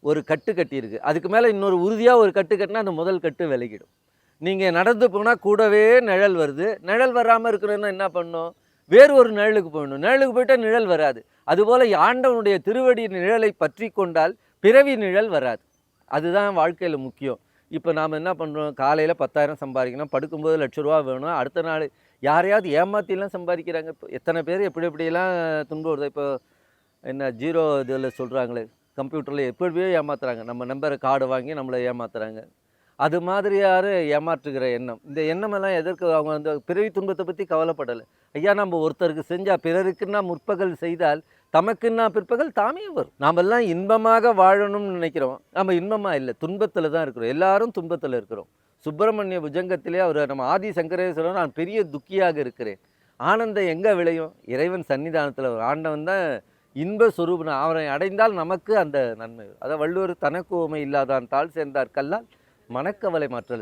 ஒரு கட்டு கட்டியிருக்கு. அதுக்கு மேலே இன்னொரு உறுதியாக ஒரு கட்டு கட்டினா அந்த முதல் கட்டு விலகிடும். நீங்கள் நடந்து போனால் கூடவே நிழல் வருது. நிழல் வராமல் இருக்கணும்னா என்ன பண்ணணும்? வேறு ஒரு நிழலுக்கு போயிடணும். நிழலுக்கு போயிட்டா நிழல் வராது. அதுபோல் ஆண்டவனுடைய திருவடி நிழலை பற்றி கொண்டால் பிறவி நிழல் வராது. அதுதான் வாழ்க்கையில் முக்கியம். இப்போ நாம் என்ன பண்ணுறோம்? காலையில் 10,000 சம்பாதிக்கணும், படுக்கும்போது ₹1,00,000 வேணும். அடுத்த நாள் யாரையாவது ஏமாற்றிலாம் சம்பாதிக்கிறாங்க. இப்போ எத்தனை பேர் எப்படி எப்படியெல்லாம் துன்பு வருது. இப்போ என்ன ஜீரோ இதில் சொல்கிறாங்களே, கம்ப்யூட்டரில் எப்படியோ ஏமாத்துறாங்க. நம்ம நம்பரை கார்டு வாங்கி நம்மளை ஏமாத்துறாங்க. அது மாதிரியான ஏமாற்றுகிற எண்ணம். இந்த எண்ணமெல்லாம் எதற்கு? அவங்க வந்து பிறவி துன்பத்தை பற்றி கவலைப்படலை. ஐயா, நம்ம ஒருத்தருக்கு செஞ்சால் பிறருக்குன்னா முற்பகல் செய்தால் தமக்குன்னா பிற்பகல் தாமே வரும். நாமெல்லாம் இன்பமாக வாழணும்னு நினைக்கிறோம். நம்ம இன்பமாக இல்லை, துன்பத்தில் தான் இருக்கிறோம். எல்லாரும் துன்பத்தில் இருக்கிறோம். சுப்பிரமணிய புஜங்கத்திலே அவர் நம்ம ஆதி சங்கரேஸ்வரர், நான் பெரிய துக்கியாக இருக்கிறேன். ஆனந்தம் எங்கே விளையும்? இறைவன் சன்னிதானத்தில். ஆண்டவன் தான் இன்ப சொரூபன். அவரை அடைந்தால் நமக்கு அந்த நன்மை. அதான் வள்ளுவர் தனக்கு உவமை இல்லாதான் தாழ் சேர்ந்தார் கல்லால் மனக்கவலை மாற்றல்.